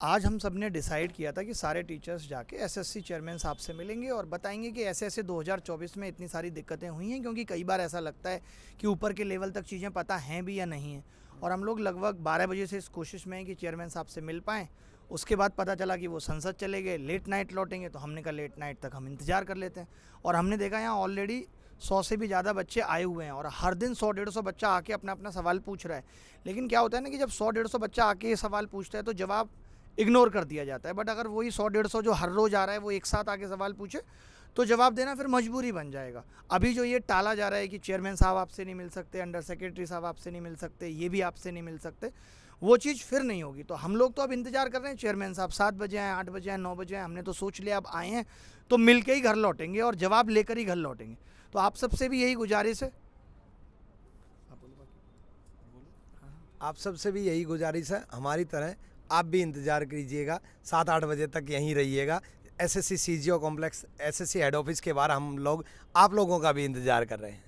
आज हम सब ने डिसाइड किया था कि सारे टीचर्स जाके एसएससी चेयरमैन साहब से मिलेंगे और बताएंगे कि ऐसे ऐसे 2024 में इतनी सारी दिक्कतें हुई हैं, क्योंकि कई बार ऐसा लगता है कि ऊपर के लेवल तक चीज़ें पता हैं भी या नहीं हैं। और हम लोग लगभग 12 बजे से इस कोशिश में हैं कि चेयरमैन साहब से मिल पाएँ। उसके बाद पता चला कि वो संसद चले गए, लेट नाइट लौटेंगे, तो हमने कहा लेट नाइट तक हम इंतज़ार कर लेते हैं। और हमने देखा यहाँ ऑलरेडी 100 से भी ज़्यादा बच्चे आए हुए हैं और हर दिन 100-150 बच्चा आके अपना अपना सवाल पूछ रहा है। लेकिन क्या होता है ना कि जब 100-150 बच्चा आके ये सवाल पूछता है तो जवाब इग्नोर कर दिया जाता है। बट अगर वही 100-150 जो हर रोज़ आ रहा है वो एक साथ आके सवाल पूछे तो जवाब देना फिर मजबूरी बन जाएगा। अभी जो ये टाला जा रहा है कि चेयरमैन साहब आपसे नहीं मिल सकते, अंडर सेक्रेटरी साहब आपसे नहीं मिल सकते, ये भी आपसे नहीं मिल सकते, वो चीज़ फिर नहीं होगी। तो हम लोग तो अब इंतज़ार कर रहे हैं, चेयरमैन साहब 7 बजे आएँ, 8 बजे आएँ, 9 बजे आएँ। हमने तो सोच लिया अब आए हैं तो मिल के ही घर लौटेंगे और जवाब लेकर ही घर लौटेंगे। तो आप सबसे भी यही गुजारिश है। आप सबसे भी यही गुजारिश है, हमारी तरह आप भी इंतज़ार कीजिएगा, 7-8 बजे तक यहीं रहिएगा। SSC CGO complex SSC head office के बाहर हम लोग आप लोगों का भी इंतज़ार कर रहे हैं।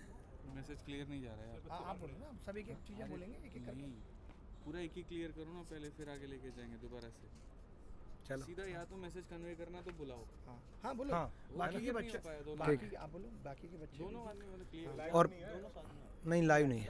मैसेज क्लियर नहीं जा रहा है यार। आप बोलिए ना, सभी की चीज़ें बोलेंगे एक एक करके। नहीं, पूरा एक ही क्लियर करो ना पहले, फिर आगे लेके जाएंगे दोबारा से। चलो सीधा या तो मैसेज कन्वे करना तो बुलाओ। हाँ बोलो। हाँ, बाकी के नहीं बच्चे हो पाया दोनों। बाकी आप बोलो, बाकी के बच्चे दोनों आदमी मतलब क्लियर। और नहीं लाइव नहीं है।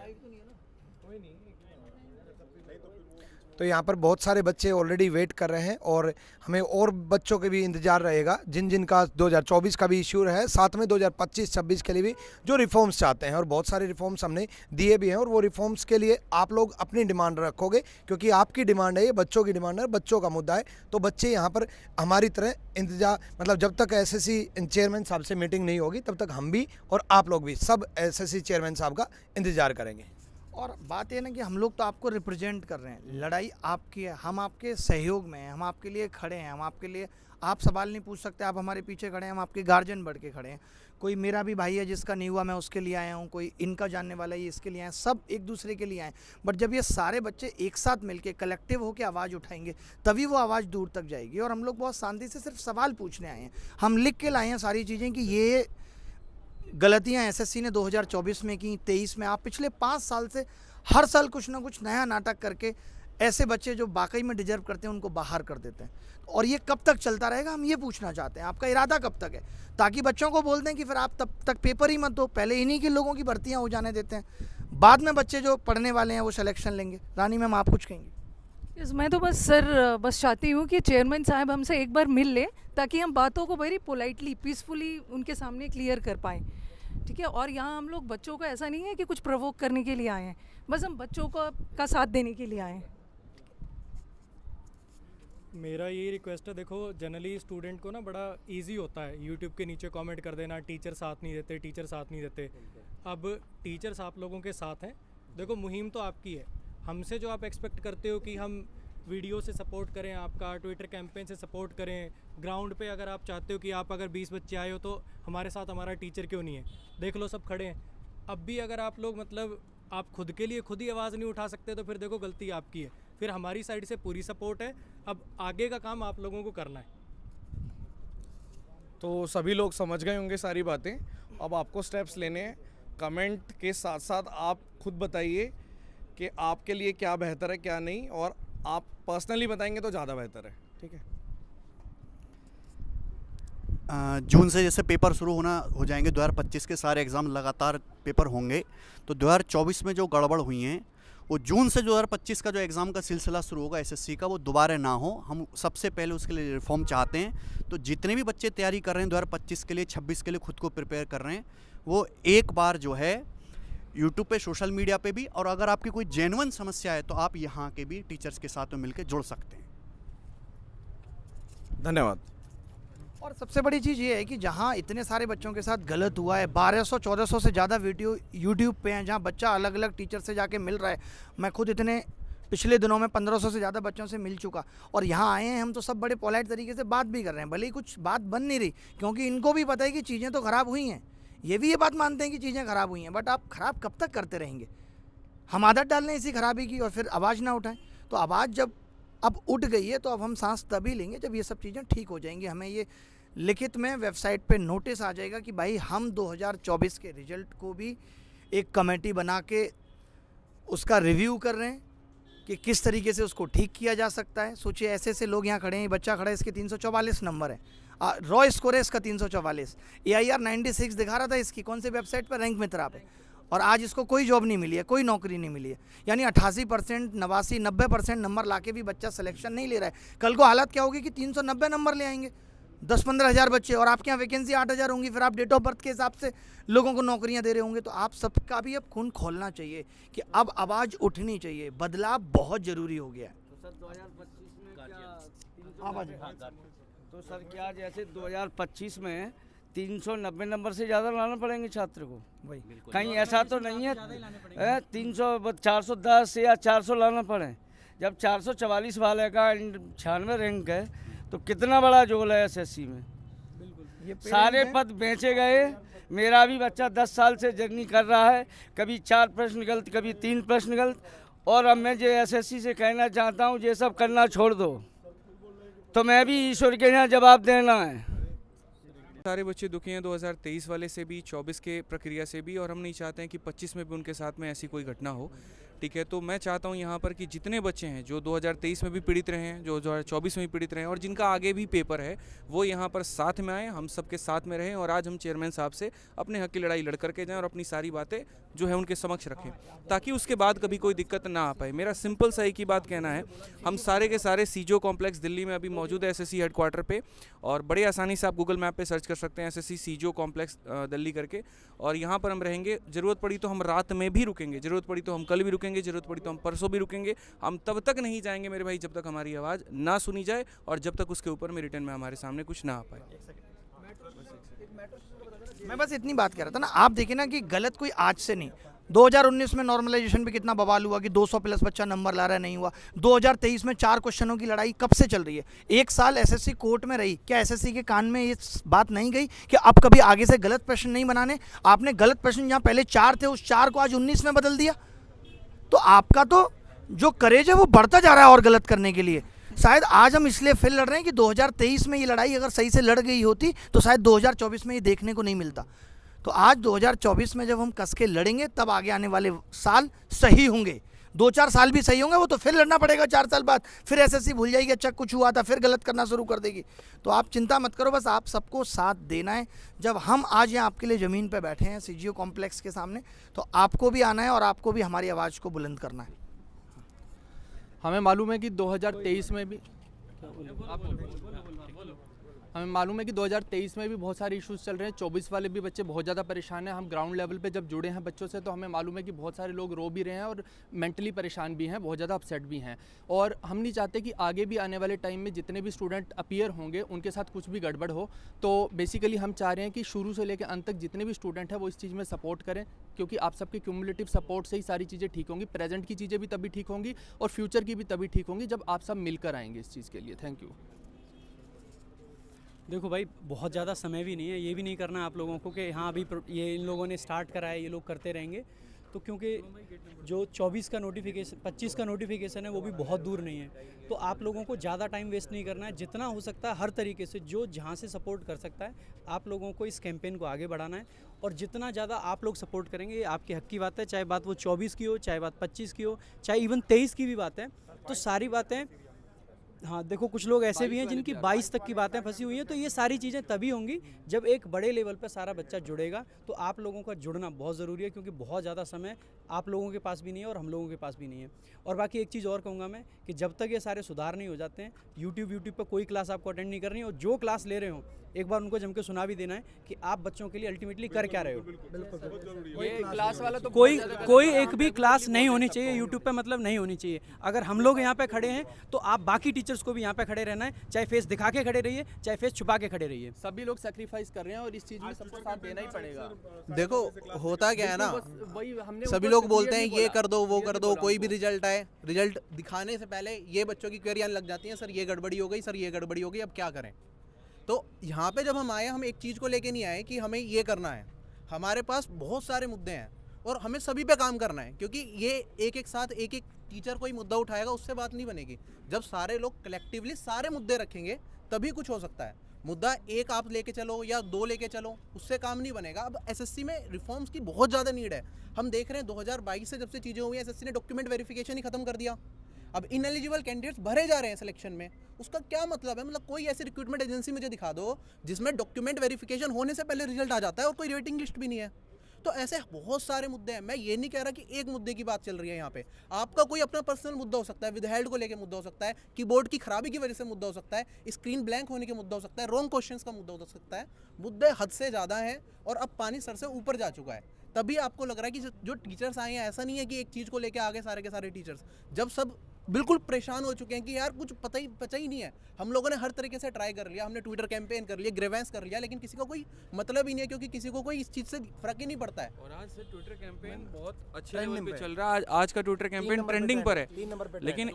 तो यहाँ पर बहुत सारे बच्चे ऑलरेडी वेट कर रहे हैं और हमें और बच्चों के भी इंतज़ार रहेगा जिन जिन का 2024 का भी इश्यू है, साथ में 2025-26 के लिए भी जो रिफॉर्म्स चाहते हैं। और बहुत सारे रिफॉर्म्स हमने दिए भी हैं और वो रिफॉर्म्स के लिए आप लोग अपनी डिमांड रखोगे, क्योंकि आपकी डिमांड है, ये बच्चों की डिमांड है, बच्चों का मुद्दा है। तो बच्चे यहाँ पर हमारी तरह इंतजार, मतलब जब तक एसएससी चेयरमैन साहब से मीटिंग नहीं होगी तब तक हम भी और आप लोग भी सब एसएससी चेयरमैन साहब का इंतज़ार करेंगे। और बात ये ना कि हम लोग तो आपको रिप्रेजेंट कर रहे हैं, लड़ाई आपकी है, हम आपके सहयोग में हैं, हम आपके लिए खड़े हैं, हम आपके लिए, आप सवाल नहीं पूछ सकते, आप हमारे पीछे खड़े हैं, हम आपके गार्जियन बढ़ के खड़े हैं। कोई मेरा भी भाई है जिसका नहीं हुआ, मैं उसके लिए आया हूँ, कोई इनका जानने वाला है इसके लिए आए, सब एक दूसरे के लिए आए। बट जब ये सारे बच्चे एक साथ मिलके कलेक्टिव होकर आवाज़ उठाएंगे तभी वो आवाज़ दूर तक जाएगी। और हम लोग बहुत शांति से सिर्फ सवाल पूछने आए हैं, हम लिख के लाए हैं सारी चीज़ें कि ये गलतियां एसएससी ने 2024 में की, 23 में, आप पिछले 5 साल से हर साल कुछ ना कुछ नया नाटक करके ऐसे बच्चे जो वाकई में डिजर्व करते हैं उनको बाहर कर देते हैं। और ये कब तक चलता रहेगा, हम ये पूछना चाहते हैं, आपका इरादा कब तक है, ताकि बच्चों को बोल दें कि फिर आप तब तक पेपर ही मत दो, पहले इन्हीं के लोगों की भर्तियाँ हो जाने देते हैं, बाद में बच्चे जो पढ़ने वाले हैं वो सिलेक्शन लेंगे। रानी मैम आप कुछ कहेंगे? मैं तो बस सर बस चाहती हूँ कि चेयरमैन साहब हमसे एक बार मिल ले, ताकि हम बातों को वेरी पोलाइटली पीसफुली उनके सामने क्लियर कर पाएँ, ठीक है। और यहाँ हम लोग बच्चों को ऐसा नहीं है कि कुछ प्रोवोक करने के लिए आए हैं, बस हम बच्चों को का साथ देने के लिए आए हैं। मेरा यही रिक्वेस्ट है, देखो जनरली स्टूडेंट को ना बड़ा इजी होता है यूट्यूब के नीचे कमेंट कर देना, टीचर साथ नहीं देते, टीचर साथ नहीं देते। अब टीचर्स आप लोगों के साथ हैं, देखो मुहिम तो आपकी है, हमसे जो आप एक्सपेक्ट करते हो कि हम वीडियो से सपोर्ट करें, आपका ट्विटर कैंपेन से सपोर्ट करें, ग्राउंड पे अगर आप चाहते हो कि आप अगर 20 बच्चे आए हो तो हमारे साथ हमारा टीचर क्यों नहीं है, देख लो सब खड़े हैं। अब भी अगर आप लोग मतलब आप खुद के लिए खुद ही आवाज़ नहीं उठा सकते तो फिर देखो गलती आपकी है। फिर हमारी साइड से पूरी सपोर्ट है, अब आगे का काम आप लोगों को करना है। तो सभी लोग समझ गए होंगे सारी बातें, अब आपको स्टेप्स लेने हैं। कमेंट के साथ साथ आप खुद बताइए कि आपके लिए क्या बेहतर है क्या नहीं, और आप पर्सनली बताएंगे तो ज़्यादा बेहतर है, ठीक है। जून से जैसे पेपर शुरू हो जाएंगे, 2025 के सारे एग्ज़ाम लगातार पेपर होंगे, तो 2024 में जो गड़बड़ हुई हैं वो जून से 2025 का जो एग्ज़ाम का सिलसिला शुरू होगा एसएससी का, वो दोबारा ना हो। हम सबसे पहले उसके लिए रिफॉर्म चाहते हैं। तो जितने भी बच्चे तैयारी कर रहे हैं 2025 के लिए, 26 के लिए खुद को प्रिपेयर कर रहे हैं, वो एक बार जो है यूट्यूब पे, सोशल मीडिया पे भी, और अगर आपकी कोई जेन्युइन समस्या है तो आप यहाँ के भी टीचर्स के साथ में मिलकर जुड़ सकते हैं। धन्यवाद। और सबसे बड़ी चीज़ ये है कि जहाँ इतने सारे बच्चों के साथ गलत हुआ है, 1200-1400 से ज़्यादा वीडियो यूट्यूब पे हैं जहाँ बच्चा अलग अलग टीचर से जाके मिल रहा है। मैं खुद इतने पिछले दिनों में 1500 से ज़्यादा बच्चों से मिल चुका, और यहाँ आए हैं हम तो सब बड़े पोलाइट तरीके से बात भी कर रहे हैं, भले ही कुछ बात बन नहीं रही, क्योंकि इनको भी पता है कि चीज़ें तो ख़राब हुई हैं, ये भी ये बात मानते हैं कि चीज़ें ख़राब हुई हैं। बट आप ख़राब कब तक करते रहेंगे? हम आदत डाल लें इसी खराबी की और फिर आवाज़ ना उठाएं। तो आवाज़ जब अब उठ गई है तो अब हम सांस तभी लेंगे जब ये सब चीज़ें ठीक हो जाएंगी। हमें ये लिखित में वेबसाइट पे नोटिस आ जाएगा कि भाई हम 2024 के रिजल्ट को भी एक कमेटी बना के उसका रिव्यू कर रहे हैं कि किस तरीके से उसको ठीक किया जा सकता है। सोचिए ऐसे ऐसे लोग यहाँ खड़े हैं, बच्चा खड़ा है, इसके 344 नंबर है, रॉ स्कोर है इसका 344, AIR 96 दिखा रहा था इसकी, कौन से वेबसाइट पर, रैंक मित्रा पे, और आज इसको कोई जॉब नहीं मिली है, कोई नौकरी नहीं मिली है। यानी 88%, 89, 90% नंबर लाके भी बच्चा सिलेक्शन नहीं ले रहा है। कल को हालत क्या होगी कि 390 नंबर ले आएंगे 10-15 हज़ार बच्चे, और आपके यहाँ वैकेंसी 8,000 होंगी, फिर आप डेट ऑफ बर्थ के हिसाब से लोगों को नौकरियां दे रहे होंगे। तो आप सबका भी अब खून खोलना चाहिए कि अब आवाज़ उठनी चाहिए, बदलाव बहुत ज़रूरी हो गया है। सर 2025 में क्या तो सर क्या जैसे 2025 में 390 नंबर से ज़्यादा लाना पड़ेंगे छात्र को, वही कहीं ऐसा तो नहीं है 410 या 400 लाना पड़े। जब 444 वाले का 96 रैंक है तो कितना बड़ा जोल है एसएससी में। सारे पद बेचे गए। मेरा भी बच्चा 10 साल से जर्नी कर रहा है, कभी 4 प्रश्न गलत, कभी 3 प्रश्न गलत, और अब मैं जो एसएससी से कहना चाहता हूँ ये सब करना छोड़ दो, तो मैं भी ईश्वर के यहाँ जवाब देना है। सारे बच्चे दुखी हैं 2023 वाले से भी, 24 के प्रक्रिया से भी, और हम नहीं चाहते हैं कि 25 में भी उनके साथ में ऐसी कोई घटना हो। ठीक है, तो मैं चाहता हूं यहाँ पर कि जितने बच्चे हैं जो 2023 में भी पीड़ित रहे हैं, जो 2024 में भी पीड़ित रहे हैं, और जिनका आगे भी पेपर है, वो यहाँ पर साथ में आएँ, हम सबके साथ में रहें, और आज हम चेयरमैन साहब से अपने हक की लड़ाई लड़ करके जाएँ और अपनी सारी बातें जो है उनके समक्ष रखें, ताकि उसके बाद कभी कोई दिक्कत ना आ पाए। मेरा सिंपल सा एक ही बात कहना है, हम सारे के सारे सीजो कॉम्प्लेक्स दिल्ली में अभी मौजूद है एसएससी हेडक्वार्टर पे, और बड़े आसानी से आप गूगल मैप पे सर्च कर सकते हैं एसएससी सीजो कॉम्प्लेक्स दिल्ली करके, और यहाँ पर हम रहेंगे। ज़रूरत पड़ी तो हम रात में भी रुकेंगे, ज़रूरत पड़ी तो हम कल भी रुकेंगे, ज़रूरत पड़ी तो हम परसों भी रुकेंगे। हम तब तक नहीं जाएंगे मेरे भाई जब तक हमारी आवाज़ ना सुनी जाए, और जब तक उसके ऊपर में रिटर्न में हमारे सामने कुछ ना आ पाए। मैं बस इतनी बात कह रहा था ना, आप देखिए ना कि गलत कोई आज से नहीं, 2019 में नॉर्मलाइजेशन पे कितना बवाल हुआ कि 200 प्लस बच्चा नंबर ला रहा है, नहीं हुआ। 2023 में 4 क्वेश्चनों की लड़ाई कब से चल रही है, 1 साल एसएससी कोर्ट में रही, क्या एसएससी के कान में ये बात नहीं गई कि अब कभी आगे से गलत प्रश्न नहीं बनाने? आपने गलत प्रश्न जहाँ पहले 4 थे उस 4 को आज 19 में बदल दिया, तो आपका तो जो करेज है वो बढ़ता जा रहा है और गलत करने के लिए। शायद आज हम इसलिए फिर लड़ रहे हैं कि 2023 में ये लड़ाई अगर सही से लड़ गई होती तो शायद 2024 में ये देखने को नहीं मिलता। तो आज 2024 में जब हम कस के लड़ेंगे तब आगे आने वाले साल सही होंगे। 2-4 साल भी सही होंगे, वो तो फिर लड़ना पड़ेगा 4 साल बाद, फिर एसएससी भूल जाएगी अच्छा कुछ हुआ था, फिर गलत करना शुरू कर देगी। तो आप चिंता मत करो, बस आप सबको साथ देना है। जब हम आज यहाँ आपके लिए ज़मीन पर बैठे हैं सीजीओ कॉम्प्लेक्स के सामने, तो आपको भी आना है और आपको भी हमारी आवाज़ को बुलंद करना है। हमें मालूम है कि 2023 में भी बहुत सारे इश्यूज चल रहे हैं। 24 वाले भी बच्चे बहुत ज़्यादा परेशान हैं। हम ग्राउंड लेवल पे जब जुड़े हैं बच्चों से तो हमें मालूम है कि बहुत सारे लोग रो भी रहे हैं और मेंटली परेशान भी हैं, बहुत ज़्यादा अपसेट भी हैं। और हम नहीं चाहते कि आगे भी आने वाले टाइम में जितने भी स्टूडेंट अपीयर होंगे उनके साथ कुछ भी गड़बड़ हो। तो बेसिकली हम चाह रहे हैं कि शुरू से लेकर अंत तक जितने भी स्टूडेंट हैं वो इस चीज़ में सपोर्ट करें, क्योंकि आप सबके क्यूमुलेटिव सपोर्ट से ही सारी चीज़ें ठीक होंगी। प्रेजेंट की चीज़ें भी तभी ठीक होंगी और फ्यूचर की भी तभी ठीक होंगी जब आप सब मिलकर आएंगे इस चीज़ के लिए। Thank you. देखो भाई, बहुत ज़्यादा समय भी नहीं है, ये भी नहीं करना आप लोगों को कि हाँ अभी ये इन लोगों ने स्टार्ट करा है, ये लोग करते रहेंगे। तो क्योंकि जो 24 का नोटिफिकेशन 25 का नोटिफिकेशन है वो भी बहुत दूर नहीं है, तो आप लोगों को ज़्यादा टाइम वेस्ट नहीं करना है। जितना हो सकता है हर तरीके से जो जहाँ से सपोर्ट कर सकता है आप लोगों को इस कैंपेन को आगे बढ़ाना है, और जितना ज़्यादा आप लोग सपोर्ट करेंगे आपके हक की बात है, चाहे बात वो 24 की हो, चाहे बात 25 की हो, चाहे इवन 23 की भी बात है। तो सारी बातें, हाँ देखो कुछ लोग ऐसे भी हैं जिनकी 22 तक की बातें फंसी हुई हैं। तो ये सारी चीज़ें तभी होंगी जब एक बड़े लेवल पर सारा बच्चा जुड़ेगा। तो आप लोगों का जुड़ना बहुत ज़रूरी है, क्योंकि बहुत ज़्यादा समय आप लोगों के पास भी नहीं है और हम लोगों के पास भी नहीं है। और बाकी एक चीज़ और कहूँगा मैं कि जब तक ये सारे सुधार नहीं हो जाते हैं, यूट्यूब पर कोई क्लास आपको अटेंड नहीं करनी, और जो क्लास ले रहे हो एक बार उनको जम के सुना भी देना है कि आप बच्चों के लिए अल्टीमेटली कर क्या रहे हो। ये क्लास वाला तो कोई एक भी क्लास नहीं होनी चाहिए यूट्यूब पे, मतलब नहीं होनी चाहिए। अगर हम लोग यहाँ पे खड़े हैं तो आप बाकी टीचर्स को भी यहाँ पे खड़े रहना है, चाहे फेस दिखा के खड़े रहिए, चाहे फेस छुपा के खड़े रहिए। सभी लोग सेक्रीफाइस कर रहे हैं और इस चीज़ में सबको साथ देना ही पड़ेगा। देखो होता क्या है ना, वही हमने सभी लोग बोलते हैं ये कर दो वो कर दो, कोई भी रिजल्ट आए, रिजल्ट दिखाने से पहले ये बच्चों की क्वेरी आने लग जाती है, सर ये गड़बड़ी हो गई, सर ये गड़बड़ी हो गई, अब क्या करें। तो यहाँ पे जब हम आए, हम एक चीज़ को लेके नहीं आए कि हमें ये करना है। हमारे पास बहुत सारे मुद्दे हैं और हमें सभी पे काम करना है, क्योंकि ये एक साथ एक टीचर कोई मुद्दा उठाएगा उससे बात नहीं बनेगी। जब सारे लोग कलेक्टिवली सारे मुद्दे रखेंगे तभी कुछ हो सकता है। मुद्दा एक आप लेके चलो या 2 लेके चलो, उससे काम नहीं बनेगा। अब एसएससी में रिफॉर्म्स की बहुत ज़्यादा नीड है। हम देख रहे हैं 2022 से जब से चीज़ें हुई हैं, एसएससी ने डॉक्यूमेंट वेरिफिकेशन ही खत्म कर दिया। अब इनएलिजिबल कैंडिडेट्स भरे जा रहे हैं सिलेक्शन में, उसका क्या मतलब है? मतलब कोई ऐसी रिक्रूटमेंट एजेंसी मुझे दिखा दो जिसमें डॉक्यूमेंट वेरिफिकेशन होने से पहले रिजल्ट आ जाता है और कोई रेटिंग लिस्ट भी नहीं है। तो ऐसे बहुत सारे मुद्दे हैं। मैं ये नहीं कह रहा कि एक मुद्दे की बात चल रही है यहाँ पे, आपका कोई अपना पर्सनल मुद्दा हो सकता है, विदहेल्ड को लेकर मुद्दा हो सकता है, कीबोर्ड की खराबी की वजह से मुद्दा हो सकता है, स्क्रीन ब्लैंक होने के मुद्दा हो सकता है, रॉन्ग क्वेश्चंस का मुद्दा हो सकता है। मुद्दे हद से ज़्यादा हैं और अब पानी सर से ऊपर जा चुका है। तभी आपको लग रहा है कि जो टीचर्स आए हैं, ऐसा नहीं है कि एक चीज़ को लेकर आगे सारे के सारे टीचर्स, जब सब बिल्कुल परेशान हो चुके हैं कि यार कुछ बचा ही नहीं है। हम लोगों ने हर तरीके से ट्राई कर लिया, हमने ट्विटर कैंपेन कर लिया, ग्रेवेंस कर लिया, लेकिन किसी को कोई मतलब ही नहीं है, क्योंकि किसी को कोई इस चीज़ से फर्क ही नहीं पड़ता है। और आज से ट्विटर कैंपेन बहुत अच्छे लेवल पे चल रहा है। आज का ट्विटर कैंपेन ट्रेंडिंग पर है, लेकिन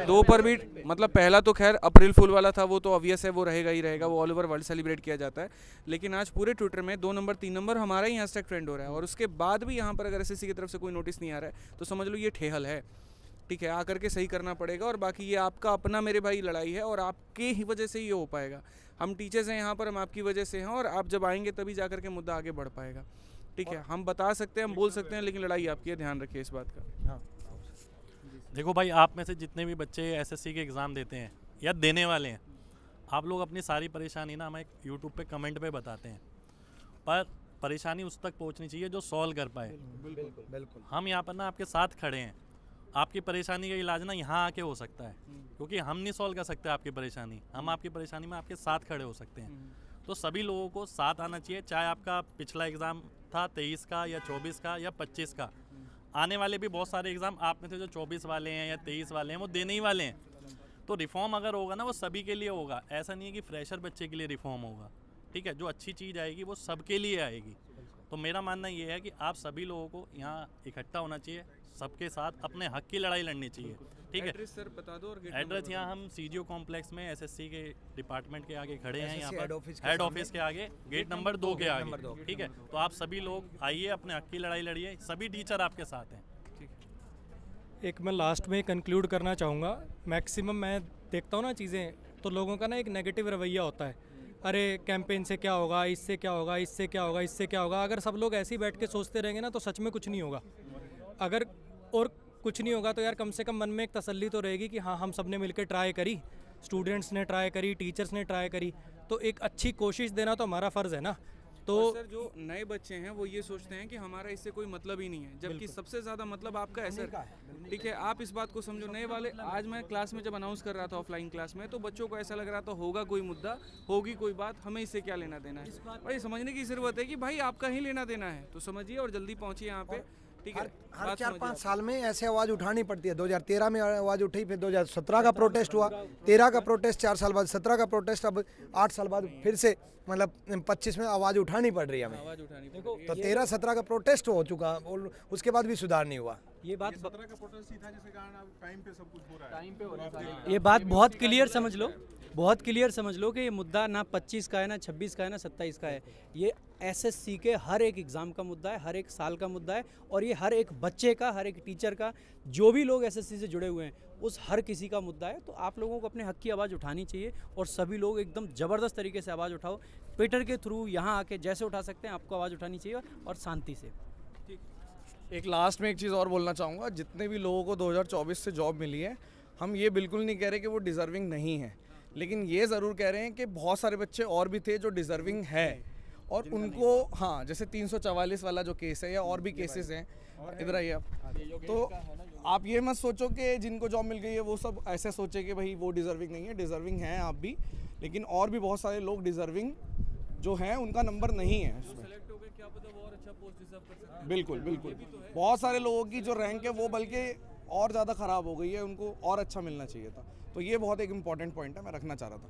2 पर भी मतलब पहला तो खैर अप्रैल फुल वाला था, वो तो ऑब्वियस है, वो रहेगा ही रहेगा, वो ऑल ओवर वर्ल्ड सेलिब्रेट किया जाता है। लेकिन आज पूरे ट्विटर में 2 नंबर 3 नंबर हमारा ही हैशटैग ट्रेंड हो रहा है, और उसके बाद भी यहाँ पर अगर एसएससी की तरफ से कोई नोटिस नहीं आ रहा है तो समझ लो ये ठेहल है। ठीक है, आकर के सही करना पड़ेगा, और बाकी ये आपका अपना मेरे भाई लड़ाई है और आपके ही वजह से ये हो पाएगा। हम टीचर्स हैं यहाँ पर, हम आपकी वजह से हैं, और आप जब आएंगे तभी जाकर के मुद्दा आगे बढ़ पाएगा। ठीक है, हम बता सकते हैं, हम बोल सकते हैं, लेकिन लड़ाई आपकी है, ध्यान रखिए इस बात का। हाँ। देखो भाई, आप में से जितने भी बच्चे एसएससी के एग्ज़ाम देते हैं या देने वाले हैं, आप लोग अपनी सारी परेशानी ना हमें यूट्यूब पे कमेंट पे बताते हैं, पर परेशानी उस तक पहुंचनी चाहिए जो सॉल्व कर पाए। बिल्कुल। हम यहाँ पर ना आपके साथ खड़े हैं। आपकी परेशानी का इलाज ना यहाँ आके हो सकता है, क्योंकि हम नहीं सॉल्व कर सकते आपकी परेशानी, हम आपकी परेशानी में आपके साथ खड़े हो सकते हैं। तो सभी लोगों को साथ आना चाहिए, चाहे आपका पिछला एग्ज़ाम था 23 का या 24 का या 25 का। आने वाले भी बहुत सारे एग्ज़ाम आप में से जो 24 वाले हैं या 23 वाले हैं वो देने ही वाले हैं। तो रिफॉर्म अगर होगा ना वो सभी के लिए होगा, ऐसा नहीं है कि फ्रेशर बच्चे के लिए रिफॉर्म होगा। ठीक है, जो अच्छी चीज़ आएगी वो सबके लिए आएगी। तो मेरा मानना ये है कि आप सभी लोगों को यहाँ इकट्ठा होना चाहिए, सबके साथ अपने हक की लड़ाई लड़नी चाहिए। ठीक है, एड्रेस सर बता दो। और एड्रेस यहाँ हम सीजीओ कॉम्प्लेक्स में एसएससी के डिपार्टमेंट के आगे खड़े हैं, यहाँ हेड पर ऑफिस के हेड सामने। ऑफिस के आगे गेट नंबर 2 के आगे। ठीक है, तो आप सभी लोग आइए, अपने हक की लड़ाई लड़िए, सभी टीचर आपके साथ हैं। एक मैं लास्ट में कंक्लूड करना चाहूँगा। मैक्सिमम मैं देखता हूँ ना चीज़ें, तो लोगों का ना एक नेगेटिव रवैया होता है, अरे कैंपेन से क्या होगा, इससे क्या होगा, इससे क्या होगा, इससे क्या होगा। अगर सब लोग ऐसे ही बैठ के सोचते रहेंगे ना तो सच में कुछ नहीं होगा। अगर और कुछ नहीं होगा तो यार कम से कम मन में एक तसल्ली तो रहेगी कि हाँ, हम सब ने मिलकर ट्राई करी, स्टूडेंट्स ने ट्राई करी, टीचर्स ने ट्राई करी, तो एक अच्छी कोशिश देना तो हमारा फ़र्ज़ है ना। तो सर जो नए बच्चे हैं वो ये सोचते हैं कि हमारा इससे कोई मतलब ही नहीं है, जबकि सबसे ज़्यादा मतलब आपका है सर। ठीक है, आप इस बात को समझो। नए वाले, आज मैं क्लास में जब अनाउंस कर रहा था ऑफलाइन क्लास में, तो बच्चों को ऐसा लग रहा था होगा कोई मुद्दा, होगी कोई बात, हमें इससे क्या लेना देना है। और ये समझने की ज़रूरत है कि भाई आपका ही लेना देना है, तो समझिए और जल्दी पहुँचिए यहाँ पे। ठीक है, हर 4-5 साल में ऐसे आवाज़ उठानी पड़ती है। 2013 में आवाज़ उठी, फिर 2017 का प्रोटेस्ट हुआ, 13 का प्रोटेस्ट 4 साल बाद, 17 का प्रोटेस्ट, अब 8 साल बाद फिर से मतलब 25 में आवाज़ उठानी पड़ रही है हमें। आवाज़ उठानी तो 13-17 का प्रोटेस्ट हो चुका और उसके बाद भी सुधार नहीं हुआ। ये बात 17 का प्रोटेस्ट ही था जिसके कारण अब टाइम पे सब कुछ हो रहा है। ये बात बहुत क्लियर समझ लो, बहुत क्लियर समझ लो कि ये मुद्दा ना 25 का है, ना 26 का है, ना 27 का है। ये एसएससी के हर एक एग्ज़ाम का मुद्दा है, हर एक साल का मुद्दा है, और ये हर एक बच्चे का, हर एक टीचर का, जो भी लोग एसएससी से जुड़े हुए हैं उस हर किसी का मुद्दा है। तो आप लोगों को अपने हक की आवाज़ उठानी चाहिए, और सभी लोग एकदम ज़बरदस्त तरीके से आवाज़ उठाओ। ट्विटर के थ्रू यहाँ आके जैसे उठा सकते हैं आपको आवाज़ उठानी चाहिए, और शांति से। एक लास्ट में एक चीज़ और बोलना चाहूँगा, जितने भी लोगों को 2024 से जॉब मिली है, हम ये बिल्कुल नहीं कह रहे कि वो डिज़र्विंग नहीं है, लेकिन ये ज़रूर कह रहे हैं कि बहुत सारे बच्चे और भी थे जो डिज़र्विंग है, और उनको हाँ, जैसे 344 वाला जो केस है या और भी केसेस हैं, इधर आइए आप। तो आप ये मत सोचो कि जिनको जॉब मिल गई है वो सब ऐसे सोचे कि भाई वो डिज़र्विंग नहीं है। डिज़र्विंग हैं आप भी, लेकिन और भी बहुत सारे लोग डिज़र्विंग जो हैं उनका नंबर नहीं है उसमें। बिल्कुल बिल्कुल, बहुत सारे लोगों की जो रैंक है वो बल्कि और ज़्यादा ख़राब हो गई है, उनको और अच्छा मिलना चाहिए था। तो ये बहुत एक इम्पॉर्टेंट पॉइंट है, मैं रखना चाह रहा था।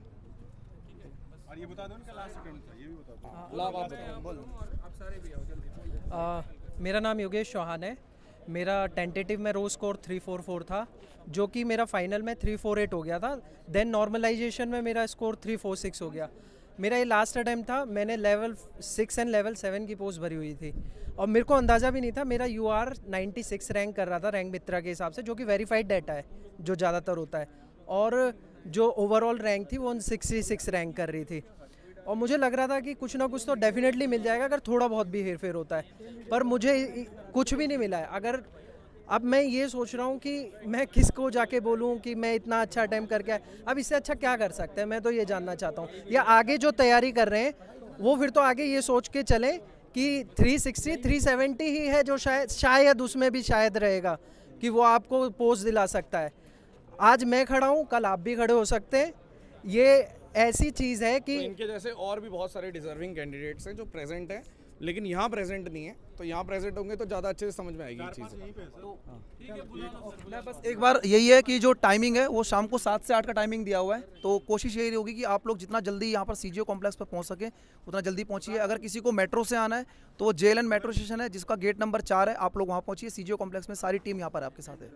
और ये बता दो उनका लास्ट अटेम्प्ट था, ये भी बता दो। लाभ आप बताओ, बोलो। आप सारे भी आओ जल्दी। मेरा नाम योगेश चौहान है। मेरा टेंटेटिव में रो स्कोर 344 था, जो कि मेरा फाइनल में 348 हो गया था। देन नॉर्मलाइजेशन में मेरा स्कोर 346 हो गया। मेरा ये लास्ट अटैम्प्ट था। मैंने लेवल 6 एंड लेवल 7 की पोस्ट भरी हुई थी, और मेरे को अंदाज़ा भी नहीं था। मेरा UR 96 रैंक कर रहा था रैंक मित्रा के हिसाब से, जो कि वेरीफाइड डाटा है जो ज़्यादातर होता है, और जो ओवरऑल रैंक थी वो 66 रैंक कर रही थी। और मुझे लग रहा था कि कुछ ना कुछ तो डेफिनेटली मिल जाएगा अगर थोड़ा बहुत भी हेर फेर होता है, पर मुझे कुछ भी नहीं मिला है। अब मैं ये सोच रहा हूँ कि मैं किसको जाके बोलूँ कि मैं इतना अच्छा अटेम्प्ट करके अब इससे अच्छा क्या कर सकते हैं, मैं तो ये जानना चाहता हूँ। या आगे जो तैयारी कर रहे हैं वो फिर तो आगे ये सोच के चलें कि 360 370 ही है जो शायद उसमें भी शायद रहेगा कि वो आपको पोस्ट दिला सकता है। आज मैं खड़ा हूँ, कल आप भी खड़े हो सकते हैं। ये ऐसी चीज़ है कि तो इनके जैसे और भी बहुत सारे डिजर्विंग कैंडिडेट्स हैं जो प्रेजेंट हैं, लेकिन यहाँ प्रेजेंट नहीं है, तो यहाँ प्रेजेंट होंगे तो ज़्यादा अच्छे से समझ में आएगी ये चीज़। मैं बस एक बार यही है कि जो टाइमिंग है वो शाम को 7 से 8 का टाइमिंग दिया हुआ है, तो कोशिश यही होगी कि आप लोग जितना जल्दी यहाँ पर सीजीओ कॉम्प्लेक्स पर पहुँच सके उतना जल्दी पहुँचिए। अगर किसी को मेट्रो से आना है तो वो JLN मेट्रो स्टेशन है जिसका गेट नंबर 4 है, आप लोग वहाँ पहुँचिए। सीजीओ कॉम्प्लेक्स में सारी टीम यहाँ पर आपके साथ है।